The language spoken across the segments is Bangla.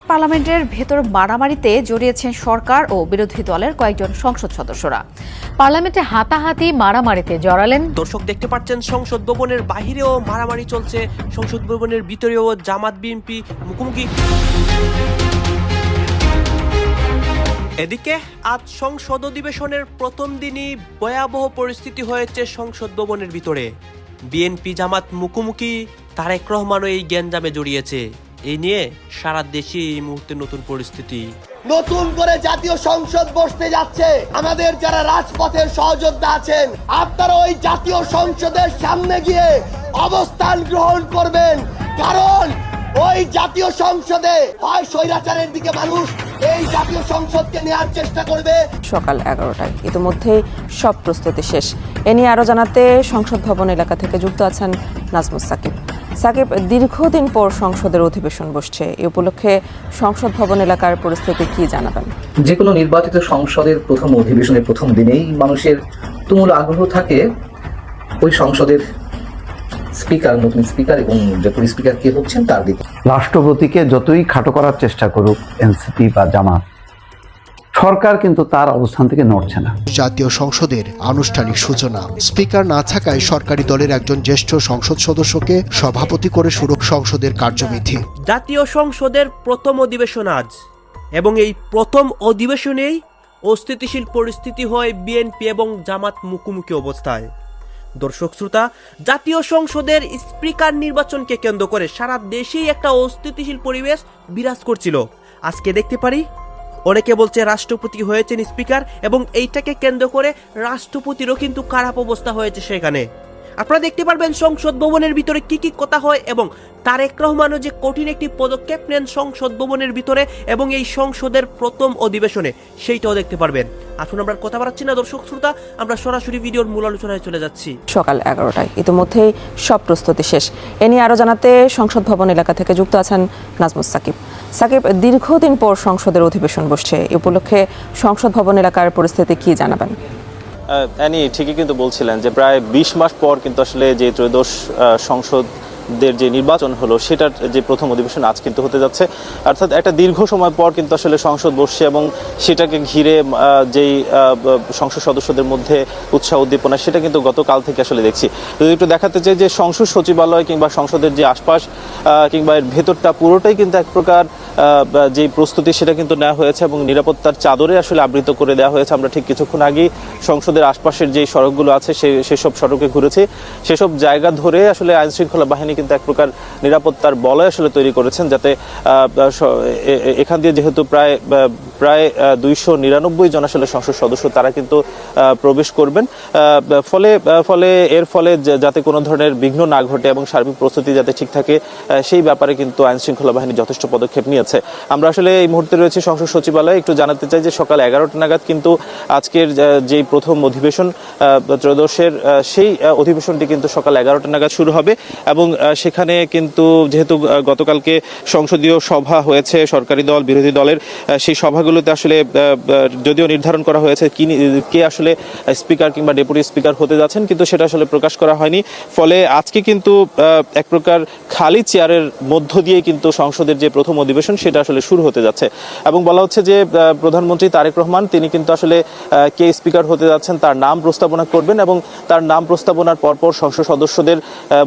পার্লামেন্টের ভেতর মারামারিতে জড়িয়েছেন সরকার ও বিরোধী দলের কয়েকজন সংসদ সদস্যরা। পার্লামেন্টে হাতাহাতি মারামারিতে জড়ালেন। দর্শক দেখতে পাচ্ছেন সংসদ ভবনের বাহিরেও মারামারি চলছে, সংসদ ভবনের ভিতরেও জামাত বিএনপি মুখোমুখি। এদিকে আজ সংসদ অধিবেশনের প্রথম দিনই ভয়াবহ পরিস্থিতি হয়েছে সংসদ ভবনের ভিতরে। বিএনপি জামাত মুখোমুখি, তারেক রহমানও এই গ্যাঞ্জামে জড়িয়েছে। এই নিয়ে সারা দেশে এই মুহূর্তে নতুন পরিস্থিতি। নতুন করে জাতীয় সংসদ বসতে যাচ্ছে। আমাদের যারা রাজপথের সহযোদ্ধা আছেন, আপনারা ওই জাতীয় সংসদের সামনে গিয়ে অবস্থান গ্রহণ করবেন, কারণ ওই জাতীয় সংসদে হয় স্বৈরাচারের দিকে মানুষ এই জাতীয় সংসদকে নেওয়ার চেষ্টা করবে। সকাল 11টায় ইতিমধ্যেই সব প্রস্তুতি শেষ। এ নিয়ে আরো জানাতে সংসদ ভবন এলাকা থেকে যুক্ত আছেন নাজমুস সাকিব। সাকিব, দীর্ঘদিন পর সংসদের অধিবেশন বসছে, এ উপলক্ষে সংসদ ভবন এলাকার পরিস্থিতি কি জানাবেন? যে কোনো নির্বাচিত সংসদের প্রথম অধিবেশনের প্রথম দিনেই মানুষের তুমুল আগ্রহ থাকে ওই সংসদের স্পিকার, নতুন স্পিকার এবং ডেপুটি স্পিকার কে হচ্ছেন তার দিকে। রাষ্ট্রপতিকে যতই খাটো করার চেষ্টা করুক এনসিপি বা জামাত, সরকার কিন্তু তার অবস্থান থেকে নড়ছে না। জাতীয় সংসদের আনুষ্ঠানিক সূচনা। স্পিকার না থাকায় সরকারি দলের একজন জ্যেষ্ঠ সংসদ সদস্যকে সভাপতি করে শুরু সংসদের কার্যবিধি। জাতীয় সংসদের প্রথম অধিবেশন আজ, এবং এই প্রথম অধিবেশনেই অস্থিতিশীল পরিস্থিতি হয় বিএনপি এবং জামাত মুখোমুখি অবস্থায়। দর্শক শ্রোতা, জাতীয় সংসদের স্পিকার নির্বাচনকে কেন্দ্র করে সারা দেশেই একটা অস্থিতিশীল পরিবেশ বিরাজ করছিল। আজকে দেখতে পারি অনেকে বলছে রাষ্ট্রপতি হয়েছেন স্পিকার, এবং এইটাকে কেন্দ্র করে রাষ্ট্রপতিরও কিন্তু খারাপ অবস্থা হয়েছে সেখানে। আপনারা দেখতে পারবেন সংসদ ভবনের ভিতরে কি কি কথা হয়, এবং তারেক রহমানও যে কঠিন একটি পদক্ষেপ নেন সংসদ ভবনের ভিতরে এবং এই সংসদের প্রথম অধিবেশনে, সেইটাও দেখতে পারবেন। আসুন আমরা কথা বাড়াচ্ছি না দর্শক শ্রোতা, আমরা সরাসরি ভিডিওর মূল আলোচনায় চলে যাচ্ছি। সকাল 11টায় ইতিমধ্যেই সব প্রস্তুতি শেষ। এ নিয়ে আরো জানাতে সংসদ ভবন এলাকা থেকে যুক্ত আছেন নাজমুস সাকিব। সাকিব, দীর্ঘদিন পর সংসদের অধিবেশন বসছে, এ উপলক্ষে সংসদ ভবন এলাকার পরিস্থিতি কি জানাবেন? অ্যানি ঠিকই কিন্তু বলছিলেন যে প্রায় 20 মাস পর কিন্তু আসলে যে ত্রয়োদশ সংসদের যে নির্বাচন হলো সেটার যে প্রথম অধিবেশন আজ কিন্তু হতে যাচ্ছে। অর্থাৎ একটা দীর্ঘ সময় পর কিন্তু আসলে সংসদ বসছে, এবং সেটাকে ঘিরে যেই সংসদ সদস্যদের মধ্যে উৎসাহ উদ্দীপনা সেটা কিন্তু গতকাল থেকে আসলে দেখছি। যদি একটু দেখাতে চাই যে সংসদ সচিবালয় কিংবা সংসদের যে আশপাশ কিংবা এর ভেতরটা পুরোটাই কিন্তু এক প্রকার যে প্রস্তুতি সেটা কিন্তু নেওয়া হয়েছে, এবং নিরাপত্তার চাদরে আসলে আবৃত করে দেওয়া হয়েছে। আমরা ঠিক কিছুক্ষণ আগেই সংসদের আশপাশের যে সড়কগুলো আছে সেসব সড়কে ঘুরেছি। সেসব জায়গা ধরে আসলে আইন শৃঙ্খলা বাহিনী কিন্তু এক প্রকার নিরাপত্তার বলয় আসলে তৈরি করেছেন, যাতে এখান দিয়ে যেহেতু প্রায় 299 জন আসলে সংসদ সদস্য তারা কিন্তু প্রবেশ করবেন, এর ফলে যাতে কোনো ধরনের বিঘ্ন না ঘটে এবং সার্বিক প্রস্তুতি যাতে ঠিক থাকে সেই ব্যাপারে কিন্তু আইন শৃঙ্খলা বাহিনী যথেষ্ট পদক্ষেপ নিয়েছে। আমরা আসলে এই মুহূর্তে রয়েছে সংসদ সচিবালয়ে। একটু জানাতে চাই যে সকাল 11টা নাগাদ কিন্তু আজকের যে প্রথম অধিবেশন ত্রয়োদশের সেই অধিবেশনটি কিন্তু সকাল 11টা নাগাদ শুরু হবে, এবং সেখানে কিন্তু যেহেতু গতকালকে সংসদীয় সভা হয়েছে সরকারি দল বিরোধী দলের, সেই সভাগুলোতে আসলে যদিও নির্ধারণ করা হয়েছে কে আসলে স্পিকার কিংবা ডেপুটি স্পিকার হতে যাচ্ছেন, কিন্তু সেটা আসলে প্রকাশ করা হয়নি। ফলে আজকে কিন্তু এক প্রকার খালি চেয়ারের মধ্য দিয়ে কিন্তু সংসদের যে প্রথম অধিবেশন সেটা আসলে শুরু হতে যাচ্ছে, এবং বলা হচ্ছে যে প্রধানমন্ত্রী তারেক রহমান তিনি কিন্তু আসলে কে স্পিকার হতে যাচ্ছেন তার নাম প্রস্তাবনা করবেন, এবং তার নাম প্রস্তাবনার পরপর সংসদ সদস্যদের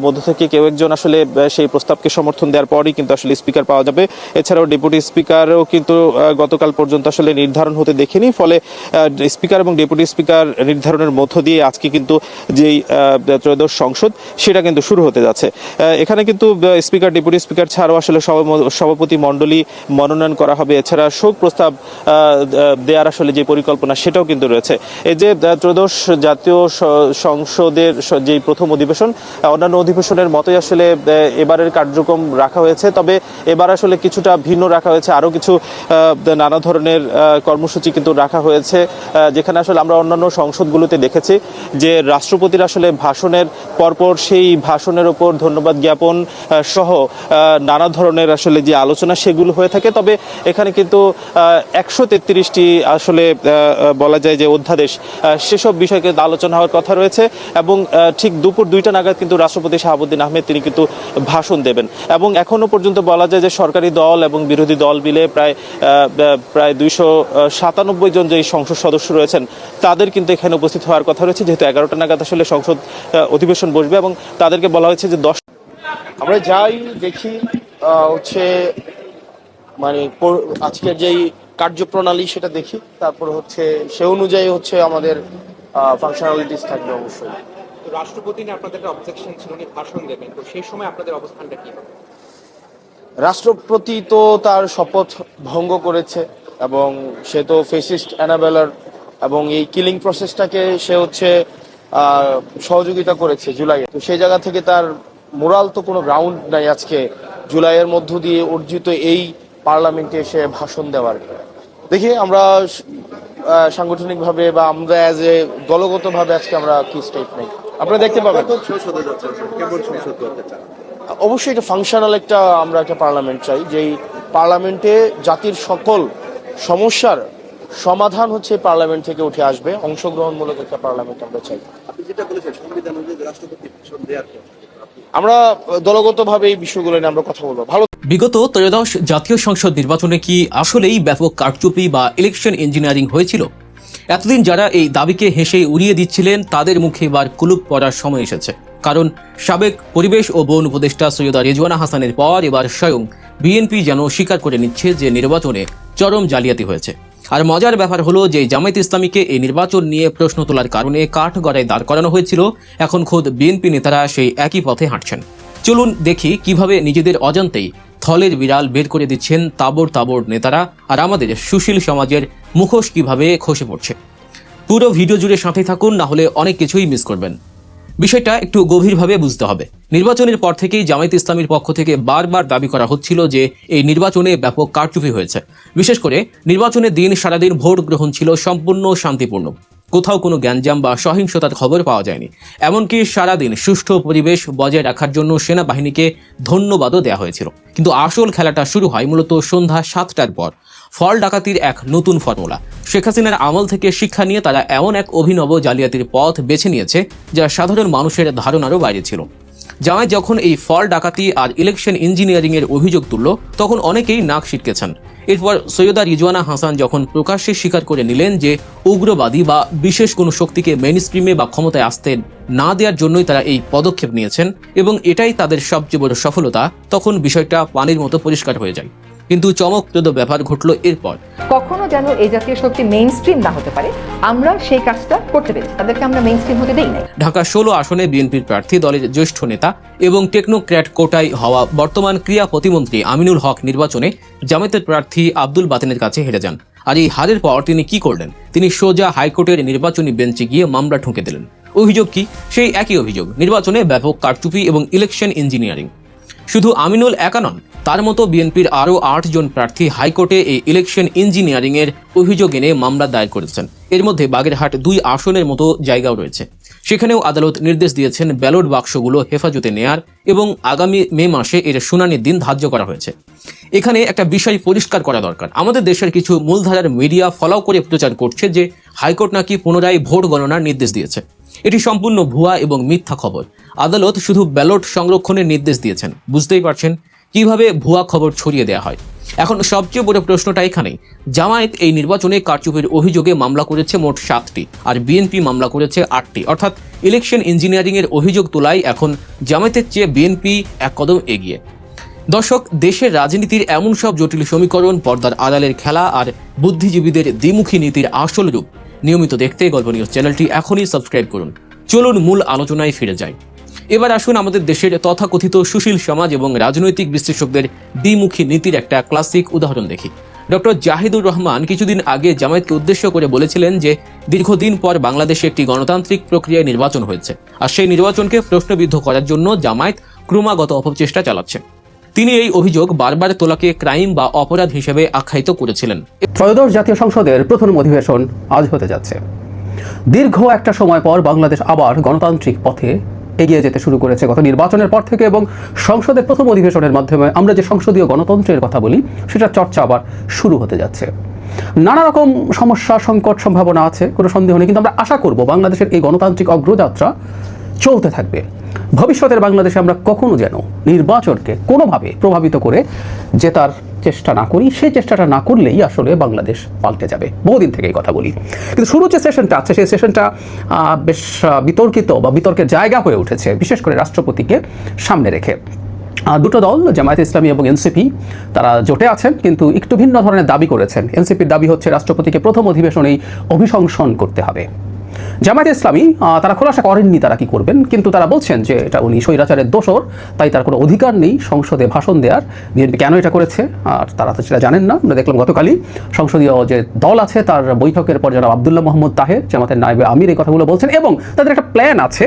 মধ্য থেকে কেউ একজন আসলে সেই প্রস্তাবকে সমর্থন দেওয়ার পরই কিন্তু আসলে স্পিকার পাওয়া যাবে। এছাড়াও ডেপুটি স্পিকারও কিন্তু গতকাল পর্যন্ত আসলে নির্ধারণ হতে দেখেনি। ফলে স্পিকার এবং ডেপুটি স্পিকার নির্ধারণের মধ্য দিয়ে আজকে কিন্তু যেই ত্রয়োদশ সংসদ সেটা কিন্তু শুরু হতে যাচ্ছে। এখানে কিন্তু স্পিকার ডেপুটি স্পিকার ছাড়াও আসলে সভাপতি মণ্ডলী মনোনয়ন করা হবে। এছাড়া শোক প্রস্তাব দেওয়ার আসলে যে পরিকল্পনা সেটাও কিন্তু রয়েছে। এই যে ত্রয়োদশ জাতীয় সংসদের যে প্রথম অধিবেশন, অন্যান্য অধিবেশনের মতোই আসলে এবারের কার্যক্রম রাখা হয়েছে, তবে এবার আসলে কিছুটা ভিন্ন রাখা হয়েছে। আরও কিছু নানা ধরনের ধরনের কর্মসূচি কিন্তু রাখা হয়েছে, যেখানে আসলে আমরা অন্যান্য সংসদগুলোতে দেখেছি যে রাষ্ট্রপতির আসলে ভাষণের পরপর সেই ভাষণের ওপর ধন্যবাদ জ্ঞাপন সহ নানা ধরনের আসলে যে আলোচনা সেগুলো হয়ে থাকে। তবে এখানে কিন্তু 133টি আসলে বলা যায় যে অধ্যাদেশ, সেসব বিষয়কে আলোচনা হওয়ার কথা রয়েছে এবং ঠিক দুপুর 2টা নাগাদ কিন্তু রাষ্ট্রপতি শাহাবুদ্দিন আহমেদ তিনি কিন্তু ভাষণ দেবেন। এবং এখনো পর্যন্ত বলা যায় যে সরকারি দল এবং বিরোধী দল মিলে প্রায় 297 জন যে সংসদ সদস্য রয়েছেন তাদের কিন্তু এখানে উপস্থিত হওয়ার কথা রয়েছে, যেহেতু 11টা নাগাদ আসলে সংসদ অধিবেশন বসবে এবং তাদেরকে বলা হয়েছে যে 10। আমরা যাই দেখি হচ্ছে মানে আজকের যেই কার্যপ্রণালী সেটা দেখি, তারপর হচ্ছে সে অনুযায়ী হচ্ছে আমাদের ফাংশনালিটিস থাকবে। অবশ্যই রাষ্ট্রপতি আপনাদের অবজেকশন ছিল, উনি ভাষণ দেবেন, তো সেই সময় আপনাদের অবস্থানটা কি হবে? রাষ্ট্রপতি তো তার শপথ ভঙ্গ করেছে এবং সে তো ফেসিস্ট অ্যানাবেলার এবং এই কিলিং প্রসেসটাকে সে হচ্ছে সহযোগিতা করেছে জুলাইয়ে। তো সেই জায়গা থেকে তার মোরাল তো কোনো গ্রাউন্ড নাই আজকে জুলাইয়ের মধ্য দিয়ে অর্জিত এই পার্লামেন্টে এসে ভাষণ দেওয়ার। দেখি আমরা সাংগঠনিকভাবে বা আমরা অ্যাজ এ দলগতভাবে আজকে আমরা কি স্টেপ নেই আপনারা দেখতে পাবেন। অবশ্যই এটা ফাংশনাল আমরা একটা পার্লামেন্ট চাই, যেই পার্লামেন্টে জাতির সকল সমস্যার সমাধান হচ্ছে পার্লামেন্ট থেকে উঠে আসবে। অংশগ্রহণমূলক একটা পার্লামেন্ট আমরা চাই। আমরা দলগতভাবে এই বিষয়গুলো নিয়ে আমরা কথা বলবো। ভালো। বিগত ত্রয়োদশ জাতীয় সংসদ নির্বাচনে কি আসলেই ব্যাপক কারচুপি বা ইলেকশন ইঞ্জিনিয়ারিং হয়েছিল? এতদিন যারা এই দাবিকে হেসে উড়িয়ে দিচ্ছিলেন তাদের মুখে এবার কুলুপ পড়ার সময় এসেছে। কারণ সাবেক পরিবেশ ও বন উপদেষ্টা সৈয়দা রেজওয়ানা হাসানের পর এবার স্বয়ং বিএনপি যেন স্বীকার করে নিচ্ছে যে নির্বাচনে চরম জালিয়াতি হয়েছে। আর মজার ব্যাপার হলো যে জামায়াত ইসলামীকে এই নির্বাচন নিয়ে প্রশ্ন তোলার কারণে কাঠগড়ায় দাঁড় করানো হয়েছিল, এখন খোদ বিএনপি নেতারা সেই একই পথে হাঁটছেন। চলুন দেখি কিভাবে নিজেদের অজান্তেই থলের বিড়াল বের করে দিচ্ছেন তাবড় তাবড় নেতারা, আর আমাদের সুশীল সমাজের মুখোশ কিভাবে খসে পড়ছে। পুরো ভিডিও জুড়ে সাথে থাকুন, না হলে অনেক কিছুই মিস করবেন। বিষয়টা একটু গভীরভাবে বুঝতে হবে। নির্বাচনের পর থেকেই জামায়াত ইসলামীর পক্ষ থেকে বারবার দাবি করা হচ্ছিল যে এই নির্বাচনে ব্যাপক কারচুপি হয়েছে। বিশেষ করে নির্বাচনের দিন সারাদিন ভোট গ্রহণ ছিল সম্পূর্ণ শান্তিপূর্ণ, কোথাও কোনো গ্যাঞ্জাম বা সহিংসতার খবর পাওয়া যায়নি। এমনকি সারাদিন সুষ্ঠু পরিবেশ বজায় রাখার জন্য সেনাবাহিনীকে ধন্যবাদও দেওয়া হয়েছিল। কিন্তু আসল খেলাটা শুরু হয় মূলত সন্ধ্যা 7টার পর। ফল ডাকাতির এক নতুন ফর্মুলা। শেখ হাসিনার আমল থেকে শিক্ষা নিয়ে তারা এমন এক অভিনব জালিয়াতির পথ বেছে নিয়েছে যা সাধারণ মানুষের ধারণারও বাইরে ছিল। জামায়াত যখন এই ফল ডাকাতি আর ইলেকশন ইঞ্জিনিয়ারিং এর অভিযোগ তুলল তখন অনেকেই নাক সিটকেছেন। এরপর সৈয়দা রিজওয়ানা হাসান যখন প্রকাশ্যে স্বীকার করে নিলেন যে উগ্রবাদী বা বিশেষ কোনো শক্তিকে মেইনস্ট্রিমে বা ক্ষমতায় আসতে না দেওয়ার জন্যই তারা এই পদক্ষেপ নিয়েছেন এবং এটাই তাদের সবচেয়ে বড় সফলতা, তখন বিষয়টা পানির মতো পরিষ্কার হয়ে যায়। কিন্তু চমকপ্রদ ব্যাপার ঘটলো এরপর। কখনো যেন এই জাতীয় শক্তি মেইন স্ট্রিম না হতে পারে, আমরা সেই কাজটা করতে পেরেছি, তাদেরকে আমরা মেইন স্ট্রিম হতে দেই নাই। ঢাকা 16 আসনে বিএনপির প্রার্থী দলের জ্যেষ্ঠ নেতা এবং টেকনোক্র্যাট কোটায় হওয়া বর্তমান ক্রীড়া প্রতিমন্ত্রী আমিনুল হক নির্বাচনে জামায়াতের প্রার্থী আব্দুল বাতেনের কাছে হেরে যান। আর এই হারের পর তিনি কি করলেন? তিনি সোজা হাইকোর্টের নির্বাচনী বেঞ্চে গিয়ে মামলা ঠুকে দিলেন। অভিযোগ কি? সেই একই অভিযোগ, নির্বাচনে ব্যাপক কারচুপি এবং ইলেকশন ইঞ্জিনিয়ারিং। শুধু আমিনুল একা নন, তার মতো বিএনপির আরও 8 জন প্রার্থী হাইকোর্টে এই ইলেকশন ইঞ্জিনিয়ারিং এর অভিযোগ এনে মামলা দায়ের করেছেন। এর মধ্যে বাগেরহাট 2 আসনের মতো জায়গাও রয়েছে। সেখানেও আদালত নির্দেশ দিয়েছেন ব্যালট বাক্সগুলো হেফাজতে নেয়ার এবং আগামী মে মাসে এর শুনানির দিন ধার্য করা হয়েছে। এখানে একটা বিষয় পরিষ্কার করা দরকার। আমাদের দেশের কিছু মূলধারার মিডিয়া ফলো করে প্রচার করছে যে হাইকোর্ট নাকি পুনরায় ভোট গণনার নির্দেশ দিয়েছে। এটি সম্পূর্ণ ভুয়া এবং মিথ্যা খবর। আদালত শুধু ব্যালট সংরক্ষণের নির্দেশ দিয়েছেন। বুঝতেই পারছেন কিভাবে ভুয়া খবর ছড়িয়ে দেওয়া হয়। এখন সবচেয়ে বড় প্রশ্নটা এখানেই, জামায়াত এই নির্বাচনে কারচুপির অভিযোগে মামলা করেছে মোট 7টি আর বিএনপি মামলা করেছে 8টি, অর্থাৎ ইলেকশন ইঞ্জিনিয়ারিং এর অভিযোগ তোলায় এখন জামায়াতের চেয়ে বিএনপি এক কদম এগিয়ে। দর্শক, দেশের রাজনীতির এমন সব জটিল সমীকরণ, পর্দার আড়ালের খেলা আর বুদ্ধিজীবীদের দ্বিমুখী নীতির আসল রূপ নিয়মিত দেখতে গল্প নিউজ চ্যানেলটি এখনই সাবস্ক্রাইব করুন। চলুন মূল আলোচনায় ফিরে যাই। এবার আসুন আমাদের দেশের তথাকথিত সুশীল সমাজ এবং রাজনৈতিক বিশ্লেষকদের দ্বিমুখী নীতির একটা ক্লাসিক উদাহরণ দেখি। ডক্টর জাহিদুর রহমান কিছুদিন আগে জামায়াতকে উদ্দেশ্য করে বলেছিলেন যে দীর্ঘদিন পর বাংলাদেশে একটি গণতান্ত্রিক প্রক্রিয়ায় নির্বাচন হয়েছে আর সেই নির্বাচনকে প্রশ্নবিদ্ধ করার জন্য জামায়াত ক্রমাগত অপচেষ্টা চালাচ্ছে। তিনি এই অভিযোগ বারবার তোলাকে ক্রাইম বা অপরাধ হিসেবে আখ্যায়িত করেছিলেন। ত্রয়োদশ জাতীয় সংসদের প্রথম অধিবেশন আজ হতে যাচ্ছে। দীর্ঘ একটা সময় পর বাংলাদেশ আবার গণতান্ত্রিক পথে এগিয়ে যেতে শুরু করেছে গত নির্বাচনের পর থেকে, এবং সংসদের প্রথম অধিবেশনের মাধ্যমে আমরা যে সংসদীয় গণতন্ত্রের কথা বলি সেটার চর্চা আবার শুরু হতে যাচ্ছে। নানা রকম সমস্যা, সংকট, সম্ভাবনা আছে, কোনো সন্দেহ নেই, কিন্তু আমরা আশা করব বাংলাদেশের এই গণতান্ত্রিক অগ্রযাত্রা চলতে থাকবে। ভবিষ্যতের বাংলাদেশে আমরা কখনো যেন নির্বাচনকে কোনোভাবে প্রভাবিত করে জেতার চেষ্টা না করি। সেই চেষ্টাটা না করলেই আসলে বাংলাদেশ পাল্টে যাবে। বহুদিন থেকে এই কথা বলি, কিন্তু শুরু যে সেশনটা আছে সেই সেশনটা বেশ বিতর্কিত বা বিতর্কের জায়গা হয়ে উঠেছে, বিশেষ করে রাষ্ট্রপতিকে সামনে রেখে। দুটো দল, জামায়াতে ইসলামী এবং এনসিপি, তারা জোটে আছেন, কিন্তু একটু ভিন্ন ধরনের দাবি করেছেন। এনসিপির দাবি হচ্ছে রাষ্ট্রপতিকে প্রথম অধিবেশনেই অভিশংসন করতে হবে। জামায়াতে ইসলামী তারা খোলাসা করেননি তারা কি করবেন, কিন্তু তারা বলছেন যে এটা উনি স্বৈরাচারের দোসর, তাই তার কোনো অধিকার নেই সংসদে ভাষণ দেওয়ার। বিএনপি কেন এটা করেছে আর তারা তো সেটা জানেন না। আমরা দেখলাম গতকালই সংসদীয় যে দল আছে তার বৈঠকের পর জনাব আব্দুল্লাহ মোহাম্মদ তাহের, জামাতের নায়েবে আমির, এই কথাগুলো বলছেন, এবং তাদের একটা প্ল্যান আছে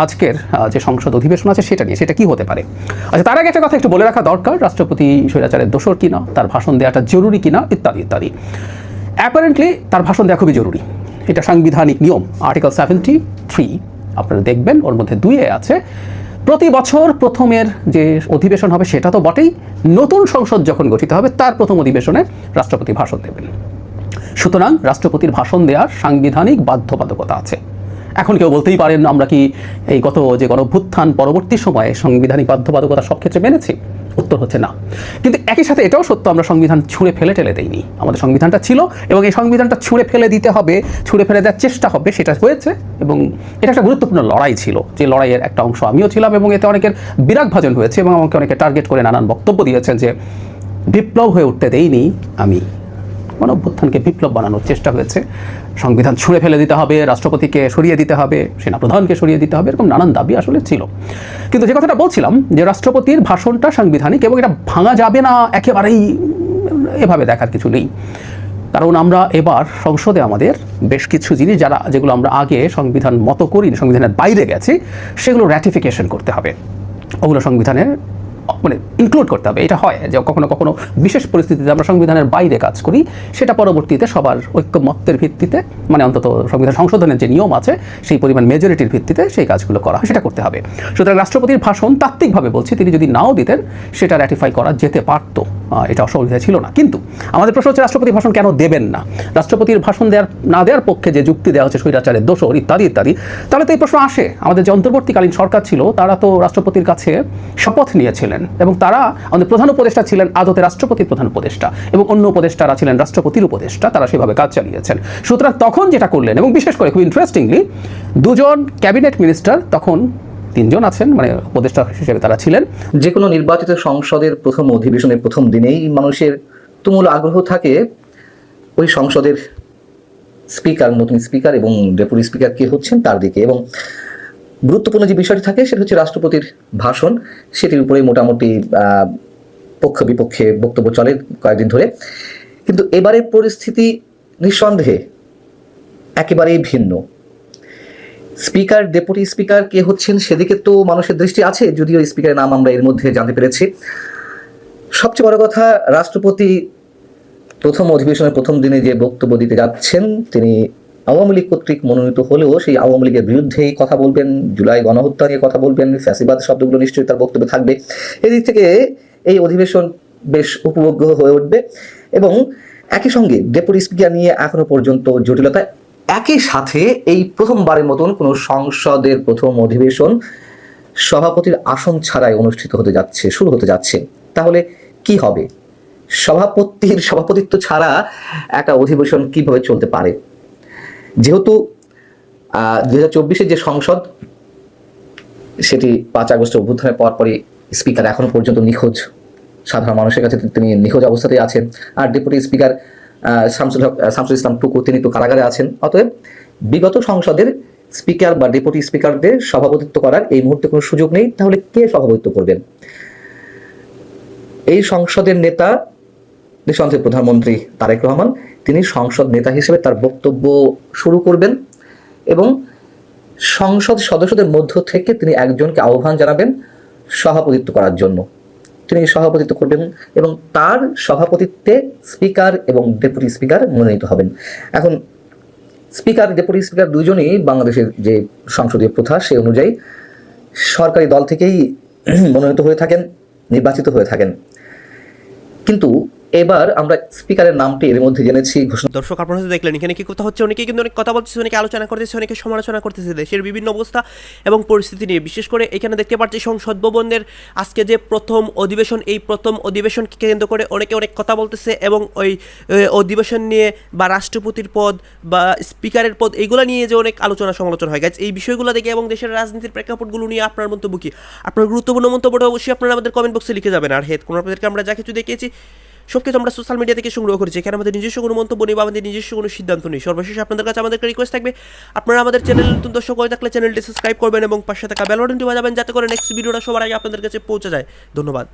আজকের যে সংসদ অধিবেশন আছে সেটা নিয়ে। সেটা কি হতে পারে? আচ্ছা, তার আগে একটা কথা একটু বলে রাখা দরকার, রাষ্ট্রপতি স্বৈরাচারের দোসর কিনা, তার ভাষণ দেওয়াটা জরুরি কিনা, ইত্যাদি ইত্যাদি। অ্যাপারেন্টলি তার ভাষণ দেওয়া খুবই জরুরি, এটা সাংবিধানিক নিয়ম। আর্টিকেল 73 আপনারা দেখবেন, ওর মধ্যে 2 আছে, প্রতি বছর প্রথমের যে অধিবেশন হবে সেটা তো বটেই, নতুন সংসদ যখন গঠিত হবে তার প্রথম অধিবেশনে রাষ্ট্রপতি ভাষণ দেবেন। সুতরাং রাষ্ট্রপতির ভাষণ দেওয়ার সাংবিধানিক বাধ্যবাধকতা আছে। এখন কেউ বলতেই পারেন আমরা কি এই গত যে গণঅভ্যুত্থান পরবর্তী সময়ে সাংবিধানিক বাধ্যবাধকতা সব ক্ষেত্রে মেনেছি? উত্তর হচ্ছে না। কিন্তু একই সাথে এটাও সত্য, আমরা সংবিধান ছুঁড়ে ফেলে টেলে দেইনি। আমাদের সংবিধানটা ছিল এবং এই সংবিধানটা ছুঁড়ে ফেলে দিতে হবে, ছুঁড়ে ফেলে দেওয়ার চেষ্টা হবে, সেটা হয়েছে। এবং এটা একটা গুরুত্বপূর্ণ লড়াই ছিল, যে লড়াইয়ের একটা অংশ আমিও ছিলাম, এবং এতে অনেকের বিরাগভাজন হয়েছে এবং আমাকে অনেকে টার্গেট করে নানান বক্তব্য দিয়েছেন যে বিপ্লব হয়ে উঠতে দেইনি আমি, গণঅভ্যুত্থানকে বিপ্লব বানানোর চেষ্টা হয়েছে, সংবিধান ছুঁড়ে ফেলে দিতে হবে, রাষ্ট্রপতিকে সরিয়ে দিতে হবে, সেনাপ্রধানকে সরিয়ে দিতে হবে, এরকম নানান দাবি আসলে ছিল। কিন্তু যে কথাটা বলছিলাম যে রাষ্ট্রপতির ভাষণটা সাংবিধানিক এবং এটা ভাঙা যাবে না একেবারেই, এভাবে দেখার কিছু নেই। কারণ আমরা এবার সংসদে আমাদের বেশ কিছু জিনিস যেগুলো আমরা আগে সংবিধান মতো করিনি, সংবিধানের বাইরে গেছি, সেগুলো র্যাটিফিকেশন করতে হবে, ওগুলো সংবিধানের ইনক্লুড করতে হবে। এটা হয় যে কখনো কখনো বিশেষ পরিস্থিতিতে আমরা সংবিধানের বাইরে কাজ করি, সেটা পরবর্তীতে সবার ঐক্যমত্যের ভিত্তিতে, অন্তত সংবিধান সংশোধনের যে নিয়ম আছে সেই পরিমাণ মেজরিটির ভিত্তিতে সেই কাজগুলো করা হয়, সেটা করতে হবে। সুতরাং রাষ্ট্রপতির ভাষণ তাত্ত্বিকভাবে বলছি, তিনি যদি নাও দিতেন সেটা র্যাটিফাই করা যেতে পারত, এটা অসুবিধা ছিল না। কিন্তু আমাদের প্রশ্ন হচ্ছে রাষ্ট্রপতি ভাষণ কেন দেবেন না? রাষ্ট্রপতির ভাষণ না দেওয়ার পক্ষে যে যুক্তি দেওয়া হচ্ছে স্বৈরাচারের দোসর ইত্যাদি ইত্যাদি, তাহলে তো এই প্রশ্ন আসে, আমাদের যে অন্তর্বর্তীকালীন সরকার ছিল তারা তো রাষ্ট্রপতির কাছে শপথ নিয়েছিলেন এবং তারা আমাদের প্রধান উপদেষ্টা ছিলেন আদতে রাষ্ট্রপতির প্রধান উপদেষ্টা, এবং অন্য উপদেষ্টারা ছিলেন রাষ্ট্রপতির উপদেষ্টা, তারা সেভাবে কাজ চালিয়েছেন। সুতরাং তখন যেটা করলেন, এবং বিশেষ করে খুব ইন্টারেস্টিংলি 2জন ক্যাবিনেট মিনিস্টার, তখন 3জন আছেন, উপদেষ্টা হিসেবে তারা ছিলেন। যে কোনো নির্বাচিত সংসদের প্রথম অধিবেশনের প্রথম দিনেই মানুষের তুমুল আগ্রহ থাকে ওই সংসদের স্পিকার, নতুন স্পিকার এবং ডেপুটি স্পিকার কে হচ্ছেন তার দিকে, এবং গুরুত্বপূর্ণ যে বিষয়টি থাকে সেটা হচ্ছে রাষ্ট্রপতির ভাষণ। সেটির উপরে মোটামুটি পক্ষ বিপক্ষে বক্তব্য চলে কয়েকদিন ধরে। কিন্তু এবারের পরিস্থিতি নিঃসন্দেহে একেবারেই ভিন্ন। স্পিকার, ডেপুটি স্পিকার কে হচ্ছেন সেদিকে তো মানুষের দৃষ্টি আছে, যদিও স্পিকারের নাম আমরা এর মধ্যে জানতে পেরেছি। সবচেয়ে বড় কথা, রাষ্ট্রপতি প্রথম অধিবেশনের প্রথম দিনে যে বক্তব্য দিতে যাচ্ছেন, তিনি আওয়ামী লীগ কর্তৃক মনোনীত হলেও সেই আওয়ামী লীগের বিরুদ্ধেই কথা বলবেন, জুলাই গণহত্যা নিয়ে কথা বলবেন, ফ্যাসিবাদ শব্দগুলো নিশ্চয়ই তার বক্তব্যে থাকবে। এদিক থেকে এই অধিবেশন বেশ উপভোগ্য হয়ে উঠবে। এবং একই সঙ্গে ডেপুটি স্পিকার নিয়ে এখনো পর্যন্ত জটিলতা। একই সাথে এই প্রথমবারের মতন কোনো সংসদের প্রথম অধিবেশন সভাপতির আসন ছাড়াই অনুষ্ঠিত হতে যাচ্ছে, শুরু হতে যাচ্ছে। তাহলে কি হবে? সভাপতিত্ব ছাড়া একটা অধিবেশন কিভাবে চলতে পারে? যেহেতু 2024-এর যে সংসদ, সেটি 5 আগস্টের অভ্যুত্থানের পরপরই স্পিকার এখনো পর্যন্ত নিখোঁজ, সাধারণ মানুষের কাছে তিনি নিখোঁজ অবস্থাতেই আছেন। আর ডেপুটি স্পিকার শামসুল ইসলাম টুকু, তিনি তো কারাগারে আছেন। অতএব বিগত সংসদের স্পিকার বা ডেপুটি স্পিকারদের সভাপতিত্ব করার এই মুহূর্তে কোনো সুযোগ নেই। তাহলে কে সভাপতিত্ব করবেন? এই সংসদের নেতা নিঃসন্দেহে প্রধানমন্ত্রী তারেক রহমান, তিনি সংসদ নেতা হিসেবে তার বক্তব্য শুরু করবেন এবং সংসদ সদস্যদের মধ্য থেকে তিনি একজনকে আহ্বান জানাবেন সভাপতিত্ব করার জন্য। তিনি সভাপতিত্ব করবেন এবং তার সভাপতিত্বে স্পিকার এবং ডেপুটি স্পিকার মনোনীত হবেন। এখন স্পিকার ডেপুটি স্পিকার দুজনেই বাংলাদেশের যে সংসদীয় প্রথা সে অনুযায়ী সরকারি দল থেকেই মনোনীত হয়ে থাকেন, নির্বাচিত হয়ে থাকেন। কিন্তু এবার আমরা স্পিকারের নামটি এর মধ্যে জেনেছি ঘোষণা। দর্শক আপনারা হয়তো দেখলেন এখানে কি কথা হচ্ছে, অনেকেই কিন্তু অনেক কথা বলতেছে, অনেকে আলোচনা করতেছে, অনেকে সমালোচনা করতেছে দেশের বিভিন্ন অবস্থা এবং পরিস্থিতি নিয়ে। বিশেষ করে এখানে দেখতে পাচ্ছি সংসদ ভবনের আজকে যে প্রথম অধিবেশন, এই প্রথম অধিবেশনকে কেন্দ্র করে অনেকে অনেক কথা বলতেছে এবং ওই অধিবেশন নিয়ে বা রাষ্ট্রপতির পদ বা স্পিকারের পদ এইগুলো নিয়ে যে অনেক আলোচনা সমালোচনা হয়। গাইজ, এই বিষয়গুলো দেখে এবং দেশের রাজনীতির প্রেক্ষাপটগুলো নিয়ে আপনার মন্তব্য কি? আপনার গুরুত্বপূর্ণ মন্তব্যটা অবশ্যই আপনারা আমাদের কমেন্ট বক্সে লিখে যাবেন। আর হেড কোনো আপনাদেরকে আমরা যা কিছু দেখিয়েছি সব কিছু আমরা সোশ্যাল মিডিয়া থেকে সংগ্রহ করেছি, এখানে আমাদের নিজস্ব কোনো মন্তব্য নেই বা আমাদের নিজস্ব কোনো সিদ্ধান্ত নেই। সর্বশেষ আপনাদের কাছে আমাদের রিকোয়েস্ট থাকবে, আপনারা আমাদের চ্যানেল নতুন দর্শক হয়ে থাকলে চ্যানেলটি সাবস্ক্রাইব করবেন এবং পাশে থাকা বেল বাটনটি বাজাবেন যাতে করে নেক্সট ভিডিওটা সবার আগে আপনাদের কাছে পৌঁছে যায়। ধন্যবাদ।